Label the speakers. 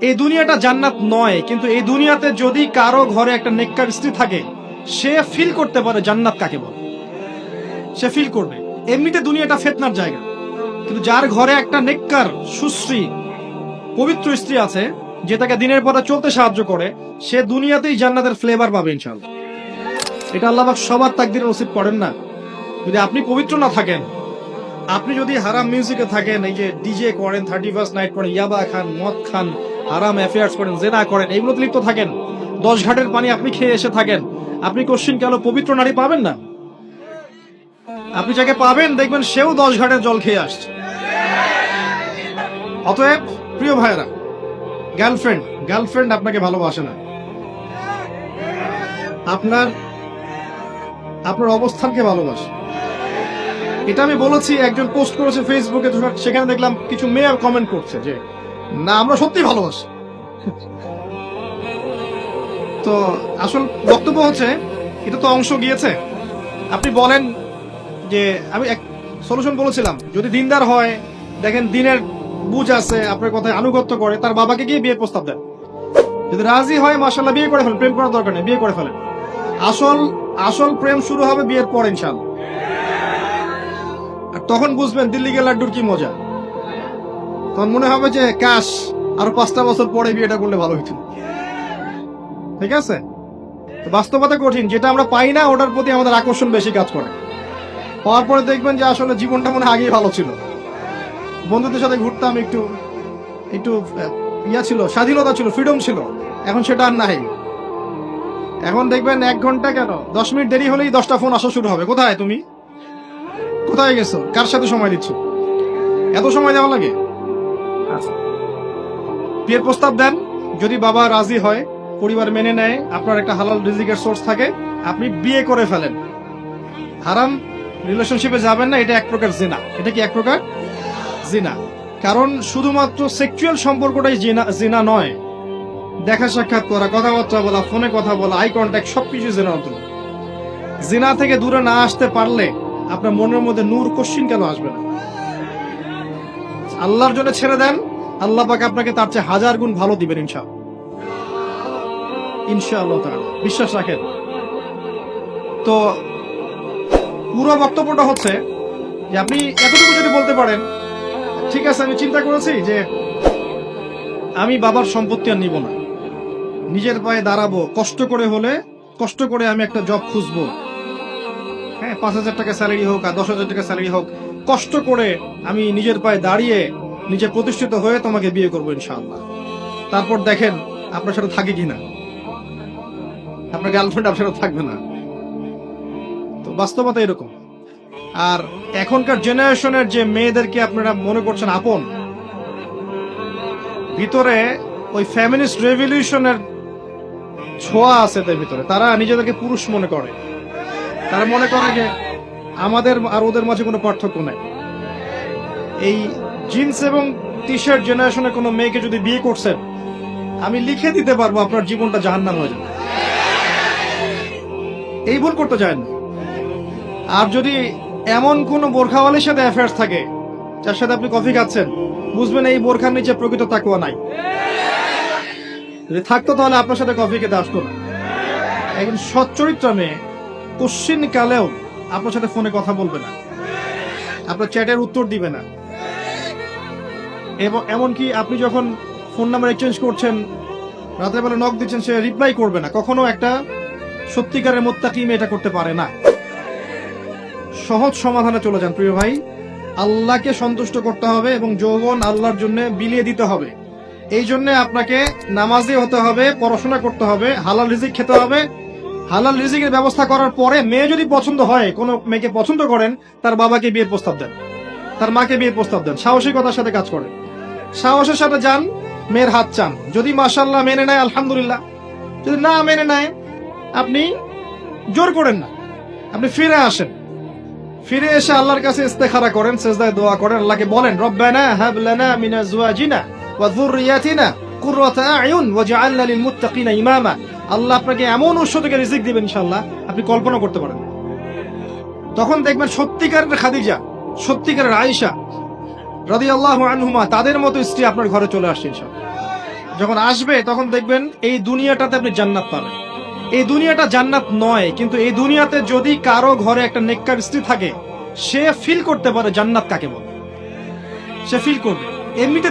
Speaker 1: এই দুনিয়াটা জান্নাত নয়, কিন্তু এই দুনিয়াতে যদি কারো ঘরে একটা নেককার স্ত্রী থাকে, সে ফিল করতে পারে জান্নাত কাকে বলে, সে ফিল করবে। এমনিতে দুনিয়াটা ফিতনার জায়গা, কিন্তু যার ঘরে একটা নেককার সুশ্রী পবিত্র স্ত্রী আছে, যে তাকে দিনের পথে চলতে সাহায্য করে, সে দুনিয়াতেই জান্নাতের ফ্লেভার পাবে ইনশাআল্লাহ। এটা আল্লাহ পাক সবার তাকদীরে নসিব করেন না। যদি আপনি পবিত্র না থাকেন, আপনি যদি হারাম মিউজিকে থাকেন, এই যে ডিজে করেন, 31st নাইট করেন, ইয়াবা খান, মদ খান, হারাম অ্যাফেয়ার্স করেন, জেনা করেন, এইগুলোতে লিপ্ত থাকেন, 10 ঘাটের পানি আপনি খেয়ে এসে থাকেন, আপনি কোশ্চিন কেন পবিত্র নারী পাবেন না? আপনি যাকে পাবেন দেখবেন সেও 10 ঘাটের জল খেয়ে আসছে। অতএব প্রিয় ভাইয়েরা, গার্লফ্রেন্ড আপনাকে ভালোবাসে না, আপনার অবস্থানকে ভালোবাসে। এটা আমি বলেছি, একজন পোস্ট করেছে ফেসবুকে, সেখানে দেখলাম কিছু মেয়ে কমেন্ট করছে যে না, আমরা সত্যি ভালোবাসি। তো আসল বক্তব্য হচ্ছে, এটা তো অংশ গিয়েছে। আপনি বলেন যে, আমি এক সলিউশন বলেছিলাম, যদি দিনদার হয়, দেখেন দিনের বুঝ আছে, আপনার কথায় আনুগত্য করে, তার বাবাকে গিয়ে বিয়ের প্রস্তাব দেন। যদি রাজি হয়, মাশাআল্লাহ, বিয়ে করে ফেলেন, প্রেম করার দরকার নেই, বিয়ে করে ফেলেন। আসল প্রেম শুরু হবে বিয়ের পর ইনশাআল্লাহ। আর তখন বুঝবেন দিল্লি কে লাড্ডুর কি মজা। তখন মনে হবে যে কাশ আরো 5টা বছর পরে বিয়েটা করলে ভালো হইতো। ঠিক আছে? বাস্তবতা কঠিন, যেটা আমরা পাই না ওটার প্রতি আমাদের আকর্ষণ বেশি কাজ করে। পাওয়ার পরে দেখবেন যে আসলে জীবনটা মনে হয় আগেই ভালো ছিল, বন্ধুদের সাথে ঘুরতাম, একটু ইয়া ছিল, স্বাধীনতা ছিল, ফ্রিডম ছিল। এখন সেটা আর নাই। এখন দেখবেন 1 ঘন্টা কেন 10 মিনিট দেরি হলেই 10টা ফোন আসা শুরু হবে। কোথায় তুমি, কোথায় গেছো, কার সাথে সময় দিচ্ছ, এত সময় দেওয়া লাগে? আচ্ছা, বিয়ের প্রস্তাব দেন, যদি বাবা রাজি হয়, পরিবার মেনে নেয়, আপনার একটা হালাল রিজিকের সোর্স থাকে, আপনি বিয়ে করে ফেলেন। হারাম রিলেশনশিপে যাবেন না, এটা এক প্রকার জিনা। এটা কি এক প্রকার জিনা? কারণ শুধুমাত্র সেক্সুয়াল সম্পর্কটাই জিনা নয়, দেখা সাক্ষাৎ করা, কথাবার্তা বলা, ফোনে কথা বলা, আই কন্ট্যাক্ট, সবকিছু জিনার অন্তর্গত। জিনা থেকে দূরে না আসতে পারলে আপনার মনের মধ্যে নূর কোশ্চিন কেন আসবে না? আল্লাহর জন্য ছেড়ে দেন, আল্লাহ পাক আপনাকে তার চেয়ে 1000 গুণ ভালো দিবেন ইনশাআল্লাহ। ইনশাআল্লাহ তাআলা বিশ্বাস রাখেন। তো পুরো বক্তব্যটা হচ্ছে যে, আপনি এতটুকু যদি বলতে পারেন, ঠিক আছে, আমি চিন্তা করেছি যে আমি বাবার সম্পত্তি আর নিব না, নিজের পায়ে দাঁড়াবো, কষ্ট করে আমি একটা জব খুঁজবো। হ্যাঁ, 5000 টাকা স্যালারি হোক আর 10,000 টাকা স্যালারি হোক, কষ্ট করে আমি নিজের পায়ে দাঁড়িয়ে নিজে প্রতিষ্ঠিত হয়ে তোমাকে বিয়ে করবো ইনশাআল্লাহ। তারপর দেখেন আপনার সাথে থাকে কিনা, আপনার গার্লফ্রেন্ড আপনার সাথে থাকবে না। তো বাস্তবতা এরকম। আর এখনকার জেনারেশনের যে মেয়েদেরকে আপনারা মনে করছেন আপন, ভিতরে ওই ফেমিনিস্ট রেভলিউশনের ছোঁয়া আছে তার ভিতরে। তারা নিজেদেরকে পুরুষ মনে করে, তারা মনে করে যে আমাদের আর ওদের মাঝে কোনো পার্থক্য নাই। এই জিন্স এবং টি শার্ট জেনারেশনের কোনো মেয়েকে যদি বিয়ে করছেন, আমি লিখে দিতে পারবো আপনার জীবনটা জাহান্নাম হয়ে যাবে। এই ভুল করতে চায় না। আর যদি এমন কোন বোরখাওয়ালির সাথে অ্যাফেয়ার্স থাকে, যার সাথে আপনি কফি খাচ্ছেন, বুঝবেন এই বোরখার নিচে প্রকৃত তাকওয়া নাই। যদি থাকতো তাহলে আপনার সাথে কফি খেতে আসতো না। একজন সচ্চরিত্র মেয়ে কোশ্চিন কালেও আপনার সাথে ফোনে কথা বলবে না, আপনার চ্যাটের উত্তর দিবে না, এবং এমনকি আপনি যখন ফোন নাম্বার এক্সচেঞ্জ করছেন, রাতের বেলা নক দিচ্ছেন, সে রিপ্লাই করবে না। কখনো একটা সত্যিকারের মুত্তাকি মেয়ে এটা করতে পারে না। সহজ সমাধানে চলে যান প্রিয় ভাই। আল্লাহকে সন্তুষ্ট করতে হবে এবং যৌবন আল্লাহর জন্য বিলিয়ে দিতে হবে। এই জন্য আপনাকে নামাজি হতে হবে, পড়াশোনা করতে হবে, হালাল রিজিক খেতে হবে। হালাল রিজিকের ব্যবস্থা করার পরে মেয়ে যদি পছন্দ হয়, কোনো মেয়েকে পছন্দ করেন, তার বাবাকে বিয়ের প্রস্তাব দেন, তার মাকে বিয়ের প্রস্তাব দেন, সাহসিকতার সাথে কাজ করেন, সাহসের সাথে যান, মেয়ের হাত চান। যদি মাশাআল্লাহ মেনে নেয় আলহামদুলিল্লাহ, যদি না মেনে নেয় আপনি জোর করেন না, আপনি ফিরে আসেন। ফিরে এসে আল্লাহর কাছে ইস্তেখারা করেন, সেজদায় দোয়া করেন, আল্লাহকে বলেন, রব্বানা হাব লানা মিন আজওয়াজিনা ওয়া যুররিয়াতিনা কুররাতা আয়ুন ওয়াজআলনা লিল মুত্তাকিনা ইমামা। আল্লাহ আপনাকে এমন উৎস থেকে রিজিক দিবেন ইনশাআল্লাহ, আপনি কল্পনা করতে পারেন। তখন দেখবেন সত্যিকারের খাদিজা, সত্যিকারের আয়েশা রাদিয়াল্লাহু আনহুমা, তাদের মতো স্ত্রী আপনার ঘরে চলে আসছে ইনশাআল্লাহ। যখন আসবে তখন দেখবেন এই দুনিয়াটাতে আপনি জান্নাত পাবেন। এই দুনিয়াটা জান্নাত নয়, কিন্তু এই দুনিয়াতে যদি কারো ঘরে একটা নেককার স্ত্রী থাকে, সে ফিল করতে পারে জান্নাত কাকে বলে, সে ফিল করবে। এমনিতে